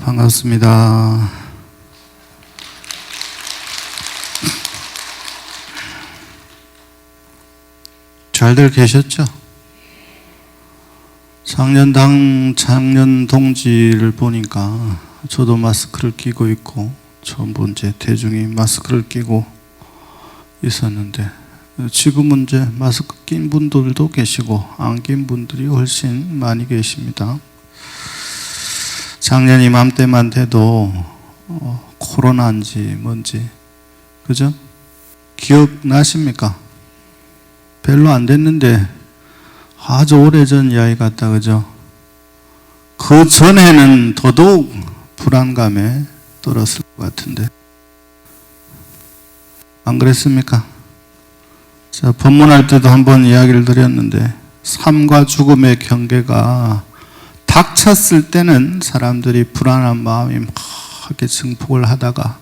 반갑습니다. 잘들 계셨죠? 작년 동지를 보니까 저도 마스크를 끼고 있고 전부 이제 대중이 마스크를 끼고 있었는데 지금은 이제 마스크 낀 분들도 계시고 안 낀 분들이 훨씬 많이 계십니다. 작년 이맘때만 돼도 코로나인지 뭔지 그죠? 기억나십니까? 별로 안 됐는데 아주 오래전 이야기 같다 그죠? 그 전에는 더더욱 불안감에 떨었을 것 같은데 안 그랬습니까? 자, 법문할 때도 한번 이야기를 드렸는데 삶과 죽음의 경계가 닥쳤을 때는 사람들이 불안한 마음이 막 이렇게 증폭을 하다가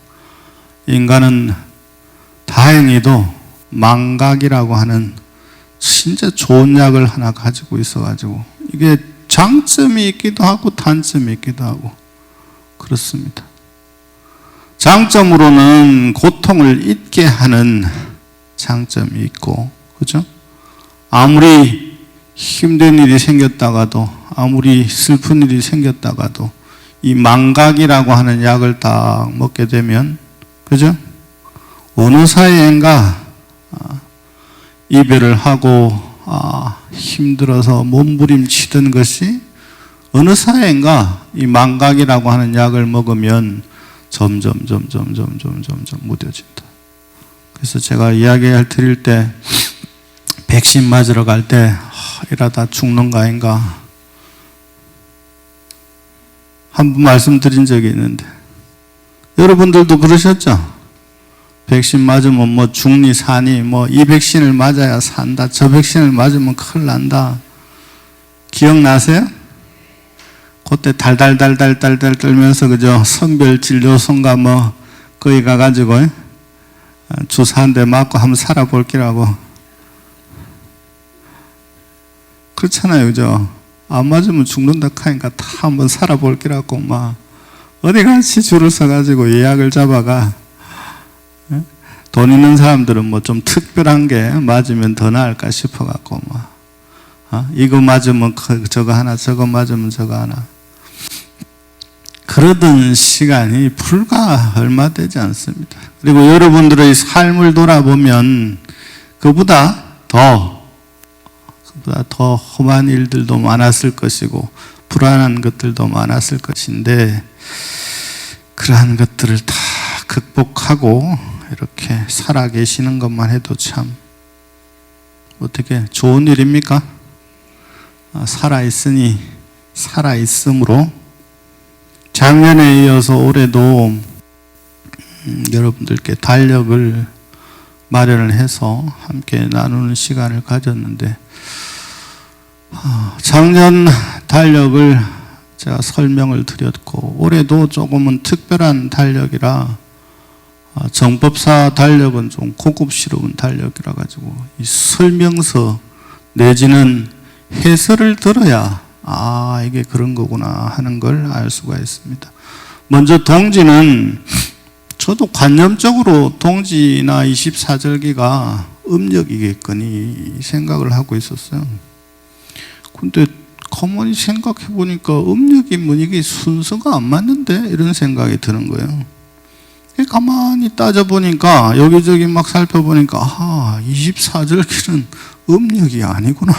인간은 다행히도 망각이라고 하는 진짜 좋은 약을 하나 가지고 있어가지고 이게 장점이 있기도 하고 단점이 있기도 하고 그렇습니다. 장점으로는 고통을 잊게 하는 장점이 있고 그죠? 아무리 힘든 일이 생겼다가도 아무리 슬픈 일이 생겼다가도 이 망각이라고 하는 약을 딱 먹게 되면 그죠? 어느 사이엔가 이별을 하고 힘들어서 몸부림치던 것이 어느 사이엔가 이 망각이라고 하는 약을 먹으면 점점 무뎌진다. 그래서 제가 이야기를 드릴 때 백신 맞으러 갈 때 이러다 죽는 거 아닌가 한 번 말씀드린 적이 있는데 여러분들도 그러셨죠? 백신 맞으면 뭐 죽니 사니 뭐 이 백신을 맞아야 산다 저 백신을 맞으면 큰일 난다 기억나세요? 그때 달달달 떨면서 그죠? 선별진료소인가 뭐 거기 가가지고 주사 한 대 맞고 한번 살아볼기라고 그렇잖아요 그죠? 안 맞으면 죽는다 하니까 다 한번 살아볼기라고 막 어디같이 줄을 서가지고 예약을 잡아가 돈 있는 사람들은 뭐 좀 특별한 게 맞으면 더 나을까 싶어갖고 막 이거 맞으면 저거 하나 저거 맞으면 저거 하나 그러던 시간이 불과 얼마 되지 않습니다. 그리고 여러분들의 삶을 돌아보면 그보다 더 험한 일들도 많았을 것이고 불안한 것들도 많았을 것인데 그러한 것들을 다 극복하고 이렇게 살아계시는 것만 해도 참 어떻게 좋은 일입니까? 살아있음으로 작년에 이어서 올해도 여러분들께 달력을 마련을 해서 함께 나누는 시간을 가졌는데 작년 달력을 제가 설명을 드렸고 올해도 조금은 특별한 달력이라 정법사 달력은 좀 고급스러운 달력이라 가지고 이 설명서 내지는 해설을 들어야 이게 그런 거구나 하는 걸 알 수가 있습니다. 먼저 동지는 저도 관념적으로 동지나 24절기가 음력이겠거니 생각을 하고 있었어요. 근데 가만히 생각해 보니까 음력이면 이게 순서가 안 맞는데 이런 생각이 드는 거예요. 가만히 따져보니까 여기저기 막 살펴보니까 24절기는 음력이 아니구나.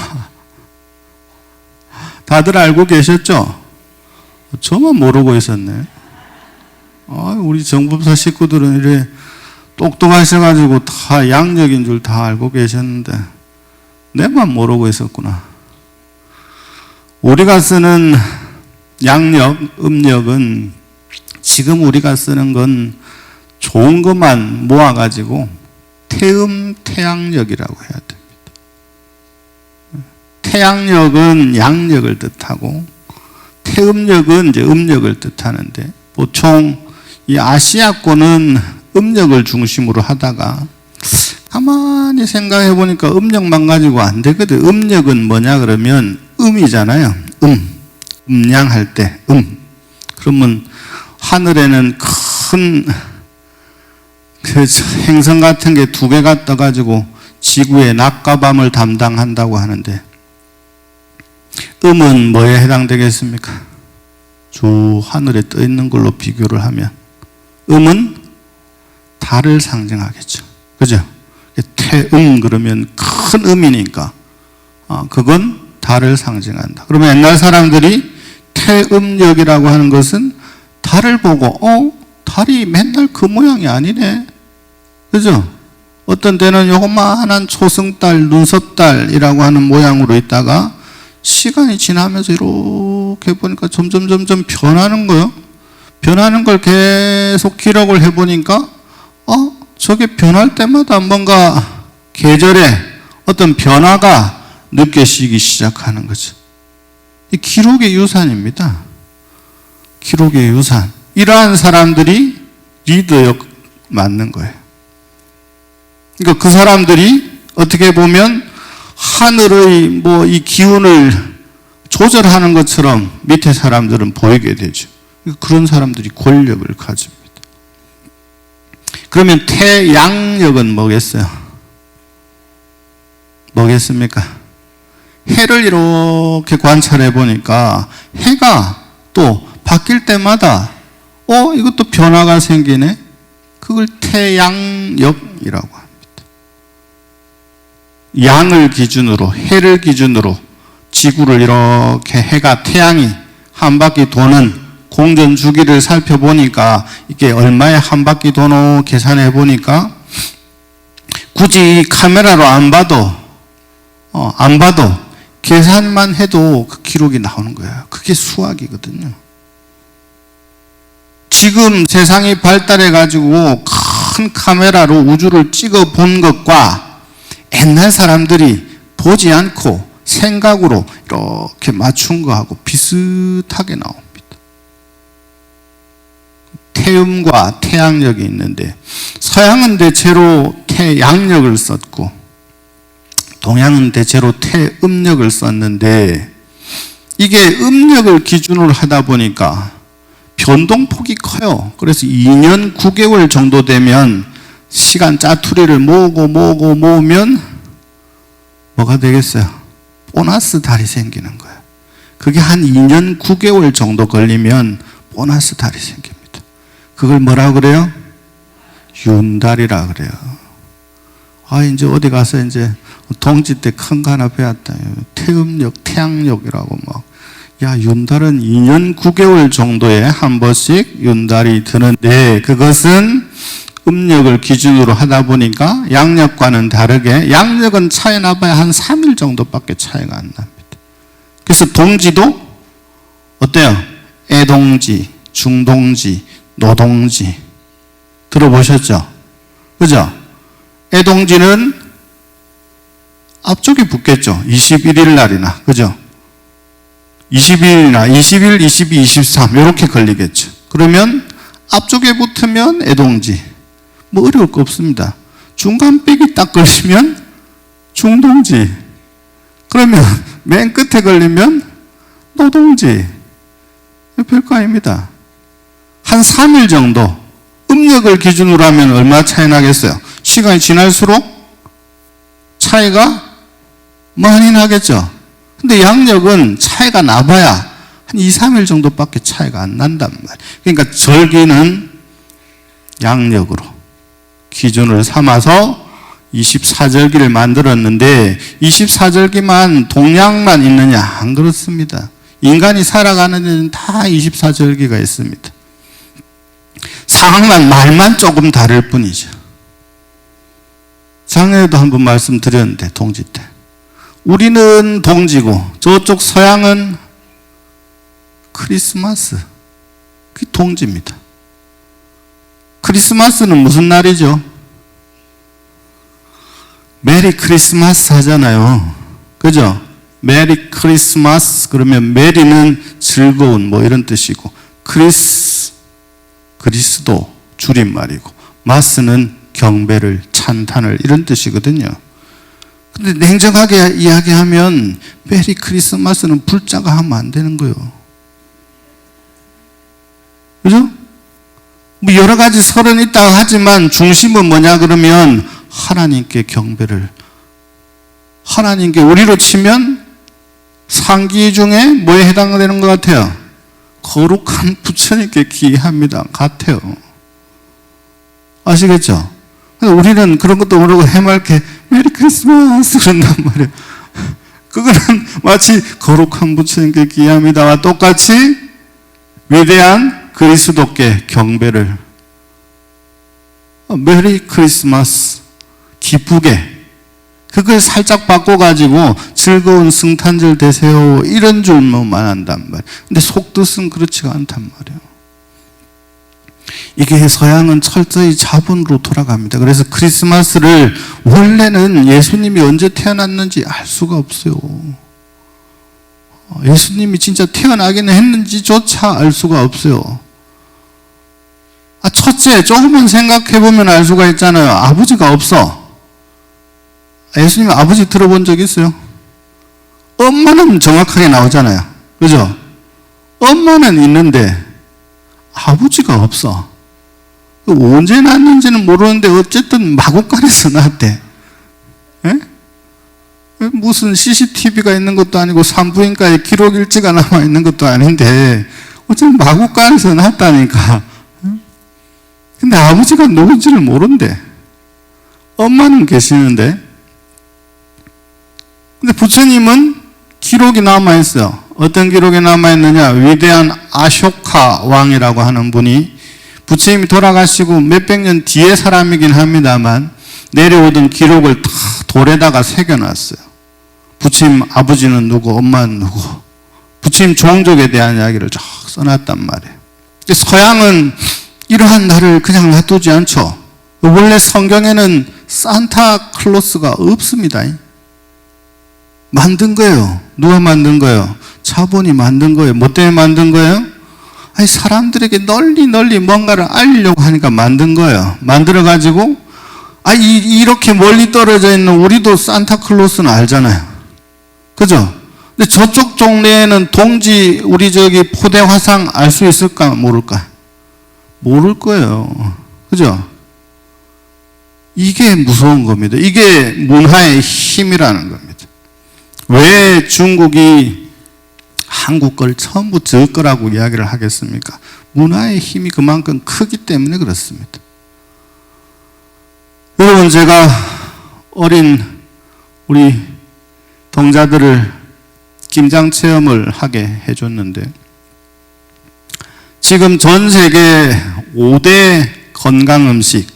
다들 알고 계셨죠? 저만 모르고 있었네. 우리 정법사 식구들은 이래 똑똑하셔가지고 다 양력인 줄 다 알고 계셨는데 내만 모르고 있었구나. 우리가 쓰는 양력, 음력은 지금 우리가 쓰는 건 좋은 것만 모아가지고 태음태양력이라고 해야 됩니다. 태양력은 양력을 뜻하고 태음력은 이제 음력을 뜻하는데 보통 이 아시아권은 음력을 중심으로 하다가 가만히 생각해 보니까 음력만 가지고 안 되거든. 음력은 뭐냐 그러면 음이잖아요. 음양할 때 그러면 하늘에는 큰 그 행성 같은 게 2개가 떠가지고 지구의 낮과 밤을 담당한다고 하는데 음은 뭐에 해당되겠습니까? 저 하늘에 떠 있는 걸로 비교를 하면 음은 달을 상징하겠죠. 그죠? 태음 그러면 큰 음이니까 그건 달을 상징한다. 그러면 옛날 사람들이 태음력이라고 하는 것은 달을 보고 달이 맨날 그 모양이 아니네. 그죠? 어떤 때는 요만한 초승달, 눈썹달이라고 하는 모양으로 있다가 시간이 지나면서 이렇게 보니까 점점 변하는 거예요. 변하는 걸 계속 기록을 해보니까 저게 변할 때마다 뭔가 계절에 어떤 변화가 느껴지기 시작하는 거죠. 이 기록의 유산입니다. 기록의 유산. 이러한 사람들이 리더역 맞는 거예요. 그러니까 그 사람들이 어떻게 보면 하늘의 이 기운을 조절하는 것처럼 밑에 사람들은 보이게 되죠. 그런 사람들이 권력을 가집니다. 그러면 태양력은 뭐겠어요? 뭐겠습니까? 해를 이렇게 관찰해 보니까 해가 또 바뀔 때마다 이것도 변화가 생기네. 그걸 태양력이라고 합니다. 양을 기준으로, 해를 기준으로 지구를 이렇게 해가, 태양이 한 바퀴 도는 공전 주기를 살펴보니까 이게 얼마에 한 바퀴 도노 계산해 보니까 굳이 카메라로 안 봐도 계산만 해도 그 기록이 나오는 거야. 그게 수학이거든요. 지금 세상이 발달해 가지고 큰 카메라로 우주를 찍어 본 것과 옛날 사람들이 보지 않고 생각으로 이렇게 맞춘 거하고 비슷하게 나옵니다. 태음과 태양력이 있는데 서양은 대체로 태양력을 썼고 동양은 대체로 태음력을 썼는데 이게 음력을 기준으로 하다 보니까 변동폭이 커요. 그래서 2년 9개월 정도 되면 시간 짜투리를 모으면 뭐가 되겠어요? 보너스 달이 생기는 거예요. 그게 한 2년 9개월 정도 걸리면 보너스 달이 생깁니다. 그걸 뭐라 그래요? 윤달이라 그래요. 이제 어디 가서 이제 동지 때 큰 거 하나 배웠다. 태음력, 태양력이라고 윤달은 2년 9개월 정도에 한 번씩 윤달이 드는데 그것은 음력을 기준으로 하다 보니까 양력과는 다르게 양력은 차이 나봐야 한 3일 정도밖에 차이가 안 납니다. 그래서 동지도 어때요? 애동지, 중동지, 노동지 들어보셨죠? 그죠? 애동지는 앞쪽에 붙겠죠. 21일 날이나 그죠? 20일이나 21, 22, 23 이렇게 걸리겠죠. 그러면 앞쪽에 붙으면 애동지 어려울 거 없습니다. 중간 빽이 딱 걸리면 중동지 그러면 맨 끝에 걸리면 노동지 별거 아닙니다. 한 3일 정도 음력을 기준으로 하면 얼마 차이 나겠어요? 시간이 지날수록 차이가 많이 나겠죠. 근데 양력은 차이가 나봐야 한 2, 3일 정도밖에 차이가 안 난단 말이에요. 그러니까 절기는 양력으로 기준을 삼아서 24절기를 만들었는데 24절기만 동양만 있느냐? 안 그렇습니다. 인간이 살아가는 데는 다 24절기가 있습니다. 상황만 말만 조금 다를 뿐이죠. 작년에도 한번 말씀드렸는데 동지 때 우리는 동지고 저쪽 서양은 크리스마스 그게 동지입니다. 크리스마스는 무슨 날이죠? 메리 크리스마스 하잖아요. 그죠? 메리 크리스마스 그러면 메리는 즐거운 뭐 이런 뜻이고 그리스도 줄임말이고 마스는 경배를 찬탄을 이런 뜻이거든요. 근데 냉정하게 이야기하면 메리 크리스마스는 불자가 하면 안 되는 거예요. 그죠? 뭐 여러 가지 설은 있다고 하지만 중심은 뭐냐 그러면 하나님께 경배를, 하나님께 우리로 치면 상기 중에 뭐에 해당되는 것 같아요? 거룩한 부처님께 기합니다 같아요. 아시겠죠? 근데 우리는 그런 것도 모르고 해맑게 메리 크리스마스 그런단 말이에요. 그거는 마치 거룩한 부처님께 기합니다와 똑같이 위대한 그리스도께 경배를, 메리 크리스마스 기쁘게, 그걸 살짝 바꿔가지고 즐거운 성탄절 되세요 이런 줄만 한단 말이에요. 근데 속뜻은 그렇지가 않단 말이에요. 이게 서양은 철저히 자본으로 돌아갑니다. 그래서 크리스마스를 원래는 예수님이 언제 태어났는지 알 수가 없어요. 예수님이 진짜 태어나기는 했는지조차 알 수가 없어요. 첫째, 조금만 생각해보면 알 수가 있잖아요. 아버지가 없어. 예수님 아버지 들어본 적 있어요? 엄마는 정확하게 나오잖아요. 그죠? 엄마는 있는데 아버지가 없어. 언제 낳았는지는 모르는데 어쨌든 마구간에서 낳았대. 에? 무슨 CCTV가 있는 것도 아니고 산부인과에 기록 일지가 남아 있는 것도 아닌데 어쨌든 마구간에서 낳았다니까. 근데 아버지가 누군지를 모른대. 엄마는 계시는데. 근데 부처님은 기록이 남아있어요. 어떤 기록이 남아있느냐? 위대한 아쇼카 왕이라고 하는 분이 부처님이 돌아가시고 몇백 년 뒤의 사람이긴 합니다만 내려오던 기록을 다 돌에다가 새겨놨어요. 부처님 아버지는 누구, 엄마는 누구, 부처님 종족에 대한 이야기를 쫙 써놨단 말이에요. 서양은 이러한 날을 그냥 놔두지 않죠. 원래 성경에는 산타클로스가 없습니다. 만든 거예요. 누가 만든 거예요? 자본이 만든 거예요. 뭐 때문에 만든 거예요? 아니, 사람들에게 널리 뭔가를 알리려고 하니까 만든 거예요. 만들어가지고, 이렇게 멀리 떨어져 있는 우리도 산타클로스는 알잖아요. 그죠? 근데 저쪽 동네에는 동지, 우리 포대 화상 알 수 있을까? 모를까? 모를 거예요. 그죠? 이게 무서운 겁니다. 이게 문화의 힘이라는 겁니다. 왜 중국이 한국 걸 전부 저 거라고 이야기를 하겠습니까? 문화의 힘이 그만큼 크기 때문에 그렇습니다. 여러분, 제가 어린 우리 동자들을 김장 체험을 하게 해줬는데 지금 전 세계 5대 건강 음식,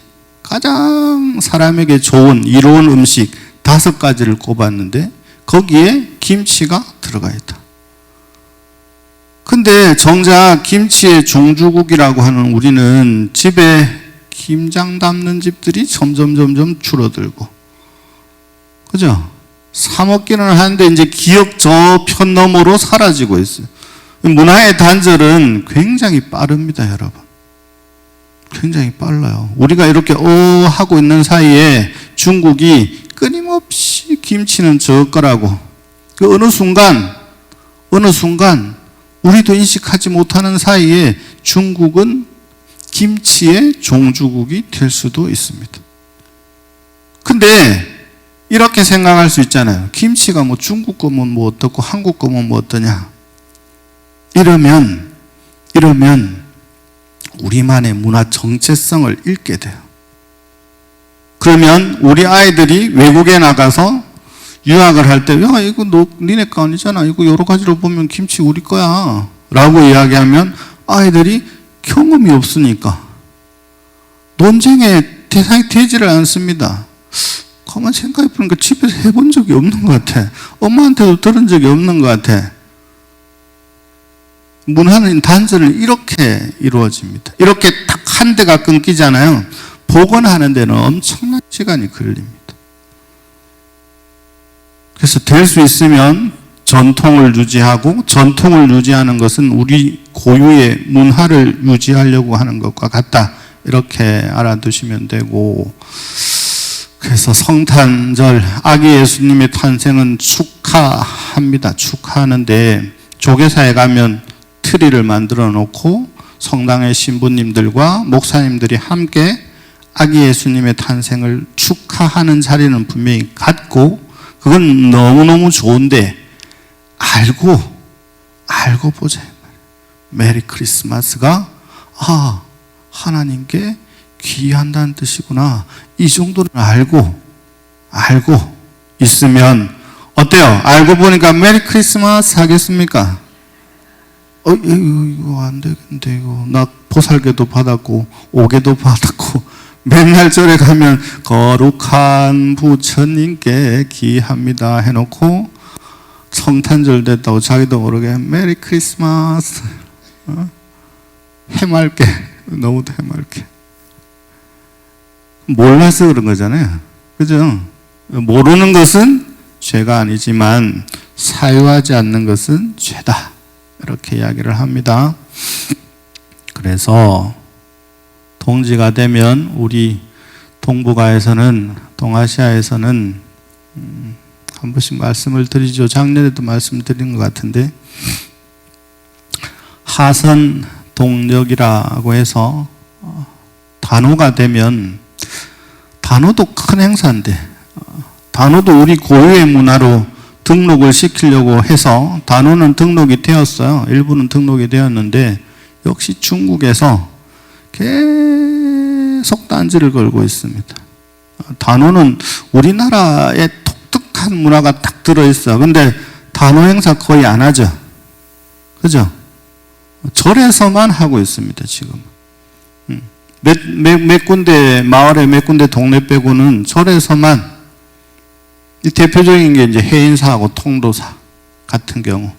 가장 사람에게 좋은 이로운 음식 5가지를 꼽았는데 거기에 김치가 들어가 있다. 근데 정작 김치의 종주국이라고 하는 우리는 집에 김장 담는 집들이 점점 줄어들고, 그죠? 사 먹기는 하는데 이제 기억 저편 너머로 사라지고 있어요. 문화의 단절은 굉장히 빠릅니다, 여러분. 굉장히 빨라요. 우리가 이렇게 하고 있는 사이에 중국이 끊임없이 김치는 저 거라고, 어느 순간 우리도 인식하지 못하는 사이에 중국은 김치의 종주국이 될 수도 있습니다. 근데 이렇게 생각할 수 있잖아요. 김치가 뭐 중국 거면 뭐 어떻고 한국 거면 뭐 어떠냐. 이러면 우리만의 문화 정체성을 잃게 돼요. 그러면 우리 아이들이 외국에 나가서 유학을 할 때, 야, 이거 니네 거 아니잖아. 이거 여러 가지로 보면 김치 우리 거야. 라고 이야기하면 아이들이 경험이 없으니까 논쟁의 대상이 되지를 않습니다. 가만 생각해보니까 집에서 해본 적이 없는 것 같아. 엄마한테도 들은 적이 없는 것 같아. 문화는 단절을 이렇게 이루어집니다. 이렇게 딱 한 대가 끊기잖아요. 복원하는 데는 엄청난 시간이 걸립니다. 그래서 될 수 있으면 전통을 유지하고, 전통을 유지하는 것은 우리 고유의 문화를 유지하려고 하는 것과 같다. 이렇게 알아두시면 되고, 그래서 성탄절, 아기 예수님의 탄생은 축하합니다. 축하하는데 조계사에 가면 트리를 만들어 놓고 성당의 신부님들과 목사님들이 함께 아기 예수님의 탄생을 축하하는 자리는 분명히 갖고, 그건 너무너무 좋은데 알고 보자. 메리 크리스마스가 하나님께 귀한다는 뜻이구나. 이 정도는 알고 있으면 어때요? 알고 보니까 메리 크리스마스 하겠습니까? 이거 안 되겠는데, 이거 나 보살개도 받았고 옥외도 받았고 맨날 절에 가면 거룩한 부처님께 기합니다 해놓고 성탄절 됐다고 자기도 모르게 메리 크리스마스. 해맑게, 너무 해맑게. 몰라서 그런 거잖아요. 그죠? 모르는 것은 죄가 아니지만 사유하지 않는 것은 죄다. 이렇게 이야기를 합니다. 그래서 동지가 되면 우리 동북아에서는, 동아시아에서는 한 번씩 말씀을 드리죠. 작년에도 말씀드린 것 같은데, 하선 동력이라고 해서 단오가 되면, 단오도 큰 행사인데, 단오도 우리 고유의 문화로 등록을 시키려고 해서 단오는 등록이 되었어요. 일부는 등록이 되었는데 역시 중국에서 계속 딴지를 걸고 있습니다. 단오는 우리나라에 독특한 문화가 딱 들어있어. 근데 단오 행사 거의 안 하죠. 그죠? 절에서만 하고 있습니다, 지금. 몇 군데, 마을에 몇 군데 동네 빼고는 절에서만, 이 대표적인 게 이제 해인사하고 통도사 같은 경우.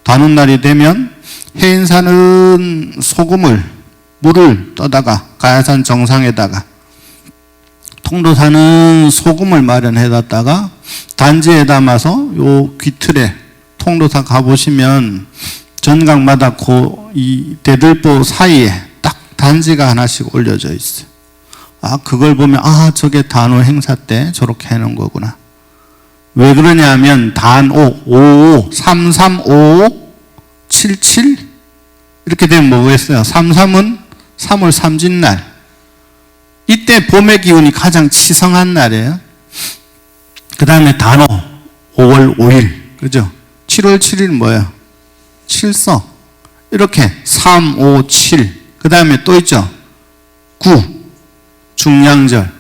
단오날이 되면 해인사는 소금을, 물을 떠다가 가야산 정상에다가, 통도사는 소금을 마련해놨다가 단지에 담아서 요 귀틀에, 통도사 가보시면 전각마다 이 대들보 사이에 딱 단지가 하나씩 올려져 있어요. 그걸 보면 저게 단오 행사 때 저렇게 해놓은 거구나. 왜 그러냐면 단오 55 3355 77 이렇게 되면 뭐겠어요? 33은 3월 삼진날, 이때 봄의 기운이 가장 치성한 날이에요. 그 다음에 단오 5월 5일, 그죠? 7월 7일 뭐예요? 칠석. 이렇게 3, 5, 7. 그 다음에 또 있죠? 9. 중량절.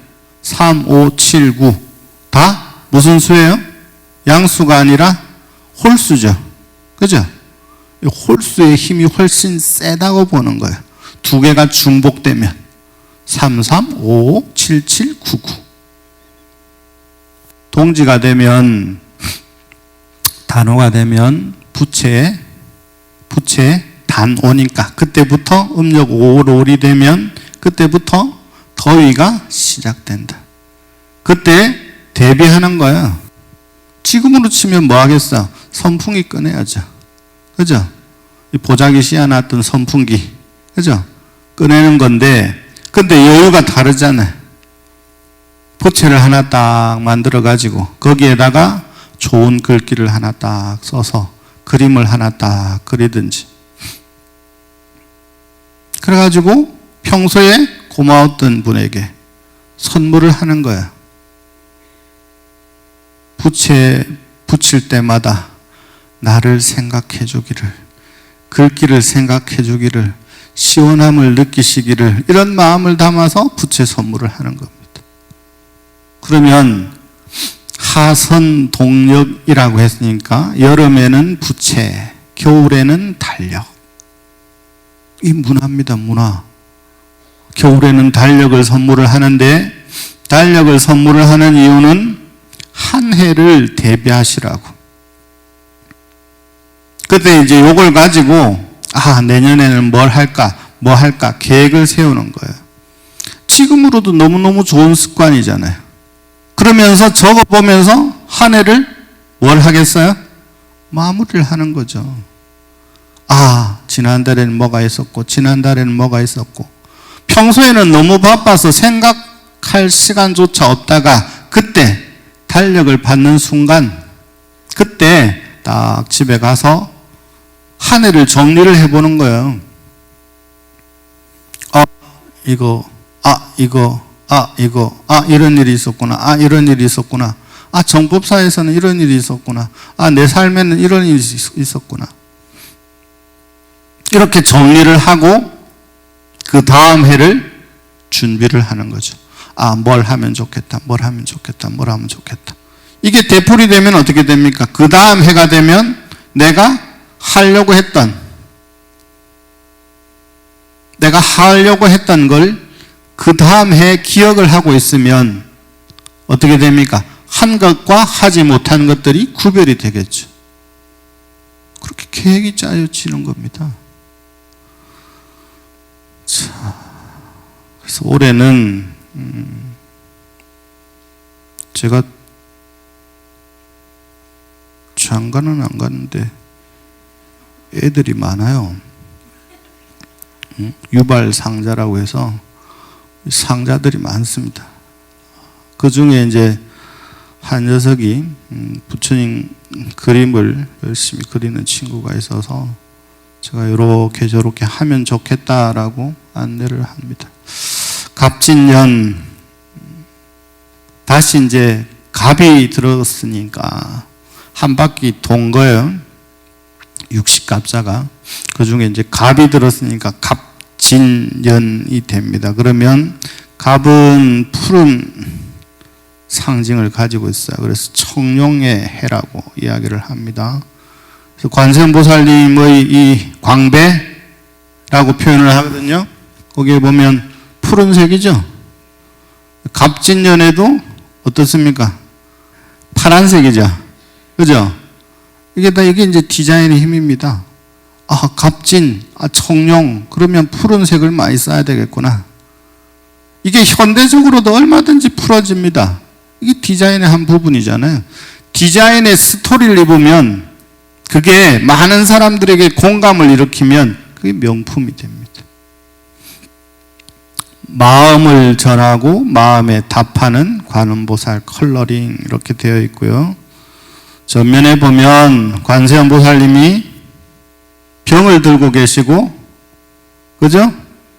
3, 5, 7, 9. 다 무슨 수예요? 양수가 아니라 홀수죠. 그죠? 홀수의 힘이 훨씬 세다고 보는 거예요. 두 개가 중복되면 3, 3, 5, 5, 7, 7, 9, 9. 동지가 되면, 단오가 되면 부채 단오니까 그때부터 음력 5월 5일이 되면 그때부터 더위가 시작된다. 그때 대비하는 거야. 지금으로 치면 뭐 하겠어? 선풍기 꺼내야죠. 그죠? 보자기 씌워놨던 선풍기, 그죠? 꺼내는 건데, 근데 여유가 다르잖아요. 부채를 하나 딱 만들어가지고 거기에다가 좋은 글귀를 하나 딱 써서 그림을 하나 딱 그리든지, 그래가지고 평소에 고마웠던 분에게 선물을 하는 거야. 부채 붙일 때마다 나를 생각해 주기를, 글귀를 생각해 주기를, 시원함을 느끼시기를, 이런 마음을 담아서 부채 선물을 하는 겁니다. 그러면 하선동력이라고 했으니까 여름에는 부채, 겨울에는 달력. 이 문화입니다, 문화. 겨울에는 달력을 선물을 하는데, 달력을 선물을 하는 이유는 한 해를 대비하시라고. 그때 이제 요걸 가지고 내년에는 뭐 할까 계획을 세우는 거예요. 지금으로도 너무너무 좋은 습관이잖아요. 그러면서 적어보면서 한 해를 뭘 하겠어요? 마무리를 하는 거죠. 아, 지난달에는 뭐가 있었고, 지난달에는 뭐가 있었고. 평소에는 너무 바빠서 생각할 시간조차 없다가 그때 달력을 받는 순간, 그때 딱 집에 가서 한 해를 정리를 해보는 거예요. 이런 일이 있었구나. 이런 일이 있었구나. 정법사에서는 이런 일이 있었구나. 내 삶에는 이런 일이 있었구나. 이렇게 정리를 하고 그 다음 해를 준비를 하는 거죠. 뭘 하면 좋겠다. 뭘 하면 좋겠다. 뭘 하면 좋겠다. 이게 되풀이 되면 어떻게 됩니까? 그 다음 해가 되면 내가 하려고 했던 걸 그 다음 해에 기억을 하고 있으면 어떻게 됩니까? 한 것과 하지 못한 것들이 구별이 되겠죠. 그렇게 계획이 짜여지는 겁니다. 자, 그래서 올해는 제가 장가는 안 갔는데 애들이 많아요. 유발 상자라고 해서 상자들이 많습니다. 그 중에 이제 한 녀석이 부처님 그림을 열심히 그리는 친구가 있어서 제가 이렇게 저렇게 하면 좋겠다라고 안내를 합니다. 갑진년 다시 이제 갑이 들었으니까 한 바퀴 돈 거예요. 60갑자가. 그 중에 이제 갑이 들었으니까 갑진년이 됩니다. 그러면 갑은 푸른 상징을 가지고 있어요. 그래서 청룡의 해라고 이야기를 합니다. 그래서 관세음보살님의 이 광배라고 표현을 하거든요. 거기에 보면 푸른색이죠. 갑진년에도 어떻습니까? 파란색이죠. 그죠? 이게 이제 디자인의 힘입니다. 갑진, 청룡, 그러면 푸른색을 많이 써야 되겠구나. 이게 현대적으로도 얼마든지 풀어집니다. 이게 디자인의 한 부분이잖아요. 디자인의 스토리를 입으면 그게 많은 사람들에게 공감을 일으키면 그게 명품이 됩니다. 마음을 전하고 마음에 답하는 관음보살 컬러링 이렇게 되어 있고요. 전면에 보면 관세음보살님이 병을 들고 계시고, 그죠?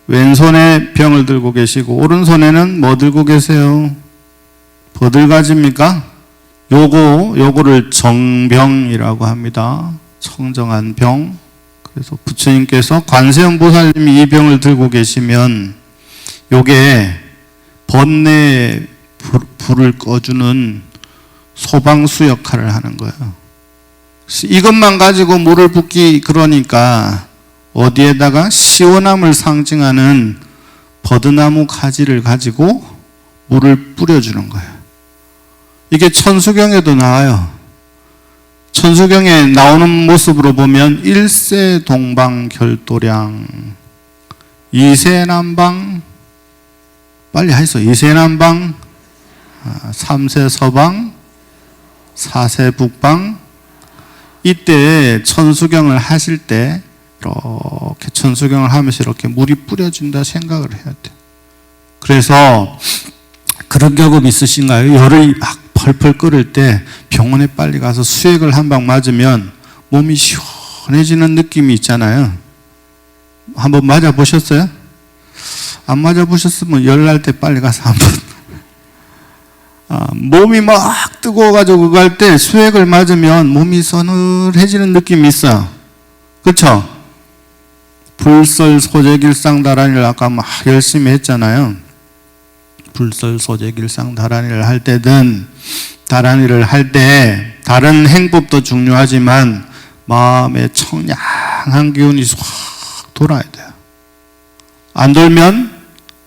왼손에 병을 들고 계시고 오른손에는 뭐 들고 계세요? 버들가지입니까? 요거를 정병이라고 합니다. 청정한 병. 그래서 부처님께서 관세음보살님이 이 병을 들고 계시면 요게 번뇌에 불을 꺼주는 소방수 역할을 하는 거예요. 이것만 가지고 물을 붓기 그러니까 어디에다가 시원함을 상징하는 버드나무 가지를 가지고 물을 뿌려주는 거예요. 이게 천수경에도 나와요. 천수경에 나오는 모습으로 보면 1세 동방 결도량, 2세 남방, 빨리 하이소. 2세 남방, 3세 서방, 4세 북방. 이때 천수경을 하실 때 이렇게 천수경을 하면서 이렇게 물이 뿌려진다 생각을 해야 돼요. 그래서 그런 경험 있으신가요? 열이 막 펄펄 끓을 때 병원에 빨리 가서 수액을 한 방 맞으면 몸이 시원해지는 느낌이 있잖아요. 한번 맞아보셨어요? 안 맞아보셨으면 열 날 때 빨리 가서 한번. 몸이 막 뜨거워가지고 그거 할 때 수액을 맞으면 몸이 서늘해지는 느낌이 있어요. 그렇죠? 불설소재길상다란이를 아까 막 열심히 했잖아요. 불설소재길상다란이를 할 때든 다란이를 할 때 다른 행법도 중요하지만 마음에 청량한 기운이 확 돌아야 돼요. 안 돌면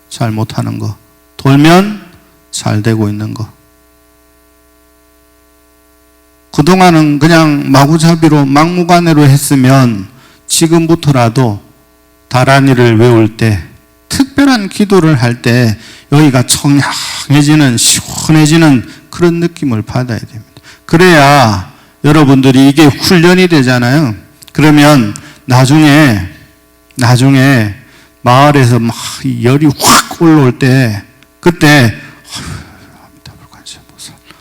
잘 못하는 거, 돌면 잘 되고 있는 거. 그동안은 그냥 마구잡이로 막무가내로 했으면 지금부터라도 다란이를 외울 때, 특별한 기도를 할 때 여기가 청량해지는, 시원해지는 그런 느낌을 받아야 됩니다. 그래야 여러분들이 이게 훈련이 되잖아요. 그러면 나중에 마을에서 막 열이 확 올라올 때 그때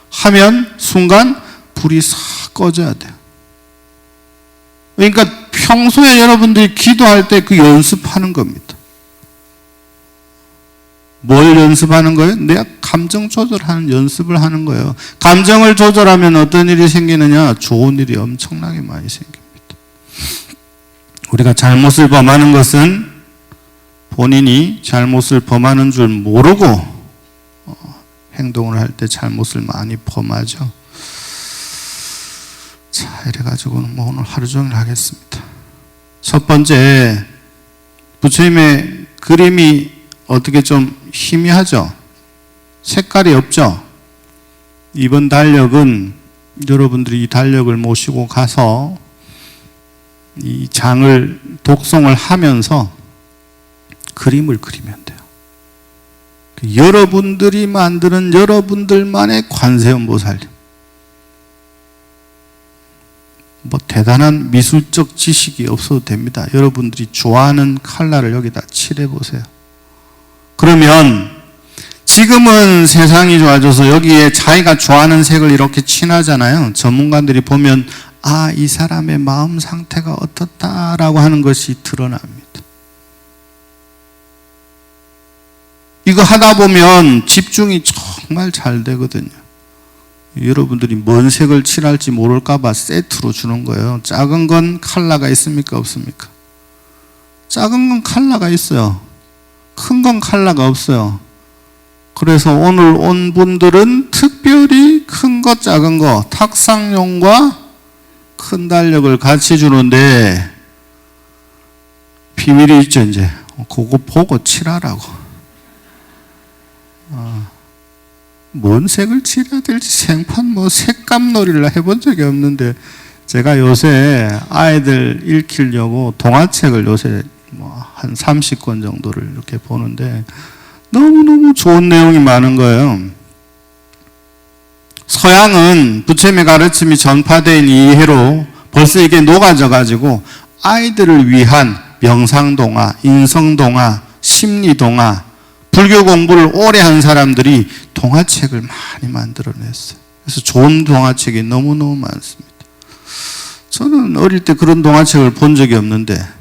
하면 순간 불이 싹 꺼져야 돼요. 그러니까 평소에 여러분들이 기도할 때 그 연습하는 겁니다. 뭘 연습하는 거예요? 내가 감정 조절하는 연습을 하는 거예요. 감정을 조절하면 어떤 일이 생기느냐? 좋은 일이 엄청나게 많이 생깁니다. 우리가 잘못을 범하는 것은 본인이 잘못을 범하는 줄 모르고 행동을 할 때 잘못을 많이 범하죠. 자, 이래가지고는 오늘 하루 종일 하겠습니다. 첫 번째, 부처님의 그림이 어떻게 좀 희미하죠? 색깔이 없죠? 이번 달력은 여러분들이 이 달력을 모시고 가서 이 장을 독송을 하면서 그림을 그리면 돼요. 여러분들이 만드는 여러분들만의 관세음보살님. 뭐 대단한 미술적 지식이 없어도 됩니다. 여러분들이 좋아하는 컬러를 여기다 칠해보세요. 그러면 지금은 세상이 좋아져서 여기에 자기가 좋아하는 색을 이렇게 칠하잖아요. 전문가들이 보면 아, 이 사람의 마음 상태가 어떻다라고 하는 것이 드러납니다. 이거 하다 보면 집중이 정말 잘 되거든요. 여러분들이 뭔 색을 칠할지 모를까 봐 세트로 주는 거예요. 작은 건 컬러가 있습니까? 없습니까? 작은 건 컬러가 있어요. 큰 건 컬러가 없어요. 그래서 오늘 온 분들은 특별히 큰 거, 작은 거, 탁상용과 큰 달력을 같이 주는데 비밀이 있죠, 이제. 그거 보고 칠하라고. 뭔 색을 칠해야 될지 생판 뭐 색감 놀이를 해본 적이 없는데 제가 요새 아이들 읽히려고 동화책을 요새 뭐 한 30권 정도를 이렇게 보는데 너무너무 좋은 내용이 많은 거예요. 서양은 부처님의 가르침이 전파된 이해로 벌써 이게 녹아져 가지고 아이들을 위한 명상동화, 인성동화, 심리동화, 불교 공부를 오래 한 사람들이 동화책을 많이 만들어냈어요. 그래서 좋은 동화책이 너무너무 많습니다. 저는 어릴 때 그런 동화책을 본 적이 없는데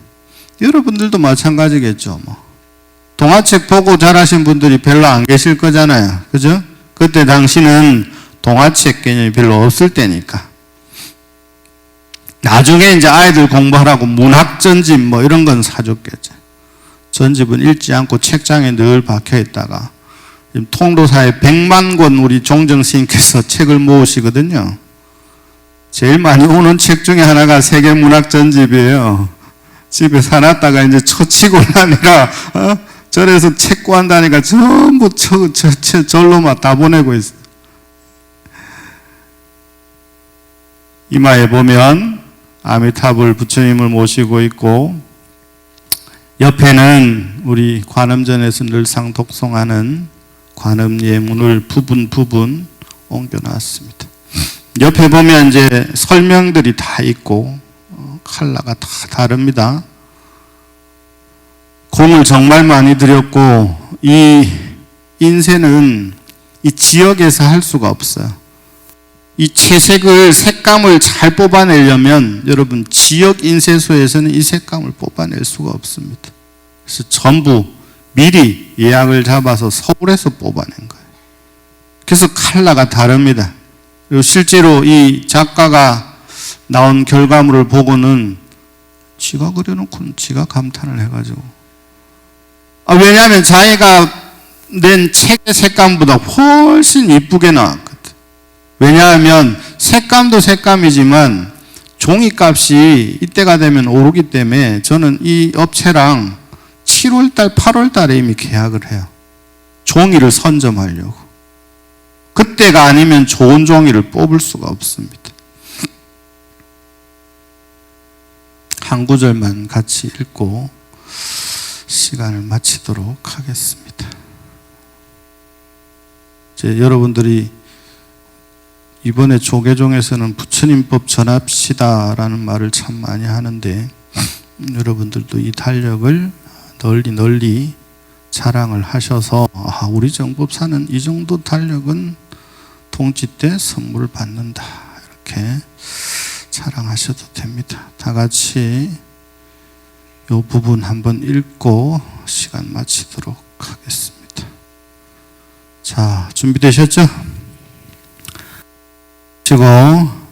여러분들도 마찬가지겠죠. 뭐. 동화책 보고 자라신 분들이 별로 안 계실 거잖아요. 그죠? 그때 당시는 동화책 개념이 별로 없을 때니까. 나중에 이제 아이들 공부하라고 문학전집 뭐 이런 건 사줬겠죠. 전집은 읽지 않고 책장에 늘 박혀 있다가 통도사에 100만 권 우리 종정스님께서 책을 모으시거든요. 제일 많이 오는 책 중에 하나가 세계문학전집이에요. 집에 사놨다가 이제 초치곤란이라 절에서 책 구한다니까 전부 절로만 다 보내고 있어요. 이마에 보면 아미타불 부처님을 모시고 있고 옆에는 우리 관음전에서 늘상 독송하는 관음 예문을 부분 옮겨놨습니다. 옆에 보면 이제 설명들이 다 있고 컬러가 다 다릅니다. 공을 정말 많이 들였고 이 인쇄는 이 지역에서 할 수가 없어요. 이 채색을 색감을 잘 뽑아내려면 여러분 지역 인쇄소에서는 이 색감을 뽑아낼 수가 없습니다. 그래서 전부 미리 예약을 잡아서 서울에서 뽑아낸 거예요. 그래서 컬러가 다릅니다. 그리고 실제로 이 작가가 나온 결과물을 보고는 지가 그려놓고는 지가 감탄을 해가지고 왜냐하면 자기가 낸 책의 색감보다 훨씬 이쁘게 나왔거든. 왜냐하면 색감도 색감이지만 종이값이 이때가 되면 오르기 때문에 저는 이 업체랑 7월달, 8월달에 이미 계약을 해요. 종이를 선점하려고. 그때가 아니면 좋은 종이를 뽑을 수가 없습니다. 한 구절만 같이 읽고 시간을 마치도록 하겠습니다. 이제 여러분들이 이번에 조계종에서는 부처님법 전합시다라는 말을 참 많이 하는데 여러분들도 이 달력을 널리 자랑을 하셔서 우리 정법사는 이 정도 달력은 동지 때 선물 받는다 이렇게 자랑하셔도 됩니다. 다 같이 이 부분 한번 읽고 시간 마치도록 하겠습니다. 자, 준비되셨죠? 치고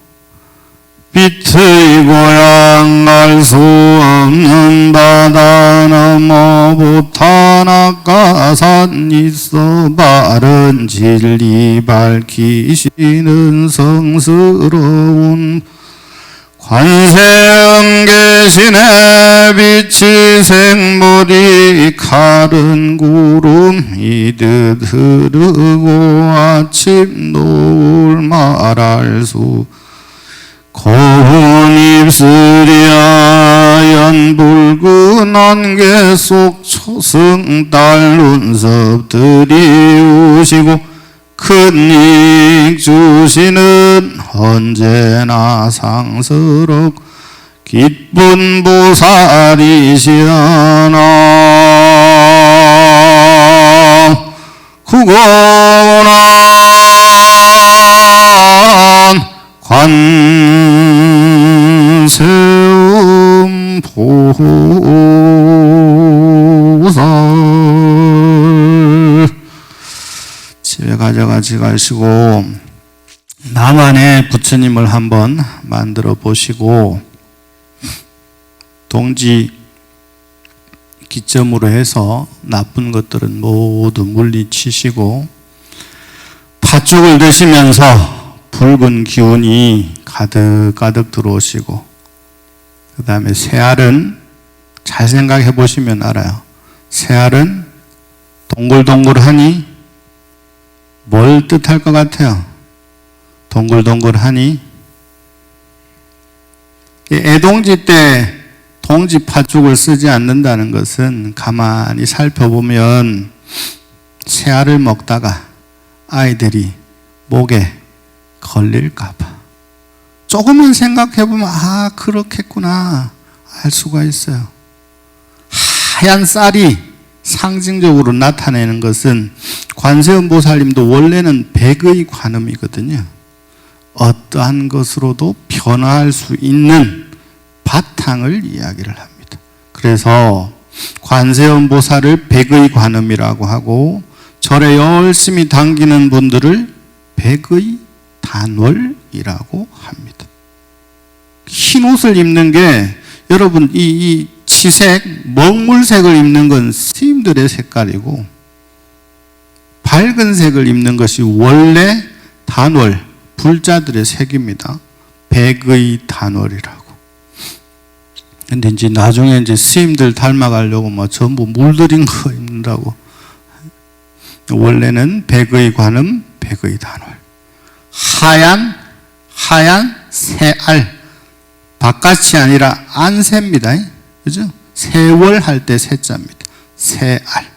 빛의 고향 알 수 없는 바다 넘어 부탄악가산 있어 바른 진리 밝히시는 성스러운 관세음계신의 빛이 생물이 칼은 구름이 흐르고 아침 노을 말할 수 고운 입술이야 연붉은 안개 속 초승달 눈썹들이 우시고 큰익 주시는 언제나 상스럽 기쁜 보살이시나 구건한 관세음 보살 집에 가져가지 가시고 나만의 부처님을 한번 만들어 보시고 동지 기점으로 해서 나쁜 것들은 모두 물리치시고 팥죽을 드시면서 붉은 기운이 가득가득 들어오시고 그 다음에 새알은 잘 생각해 보시면 알아요. 새알은 동글동글하니 뭘 뜻할 것 같아요? 동글동글하니 애동지 때 동지 팥죽을 쓰지 않는다는 것은 가만히 살펴보면 새알을 먹다가 아이들이 목에 걸릴까봐 조금만 생각해보면 그렇겠구나 알 수가 있어요. 하얀 쌀이 상징적으로 나타내는 것은 관세음보살님도 원래는 백의 관음이거든요. 어떠한 것으로도 변화할 수 있는 바탕을 이야기를 합니다. 그래서 관세음보살을 백의 관음이라고 하고 절에 열심히 당기는 분들을 백의 단월이라고 합니다. 흰 옷을 입는 게 여러분 이 치색, 먹물색을 입는 건 스님들의 색깔이고 밝은 색을 입는 것이 원래 단월, 불자들의 색입니다. 백의 단월이라고. 근데 이제 나중에 스님들 닮아가려고 전부 물들인 거 입는다고. 원래는 백의 관음, 백의 단월. 하얀 새알. 바깥이 아니라 안새입니다. 그죠? 세월 할 때 새자입니다. 새알.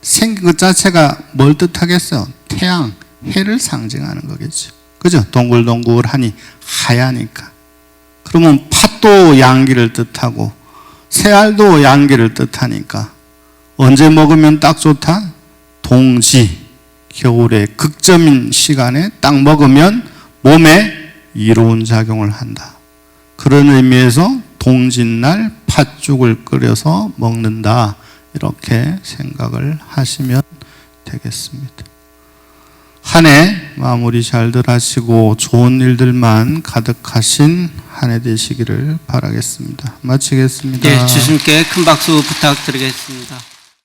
생긴 것 자체가 뭘 뜻하겠어? 태양, 해를 상징하는 거겠죠. 그죠? 동글동글하니 하야니까. 그러면 팥도 양기를 뜻하고 새알도 양기를 뜻하니까 언제 먹으면 딱 좋다? 동지, 겨울의 극점인 시간에 딱 먹으면 몸에 이로운 작용을 한다. 그런 의미에서 동짓날 팥죽을 끓여서 먹는다. 이렇게 생각을 하시면 되겠습니다. 한 해 마무리 잘들 하시고 좋은 일들만 가득하신 한 해 되시기를 바라겠습니다. 마치겠습니다. 네, 주님께 큰 박수 부탁드리겠습니다.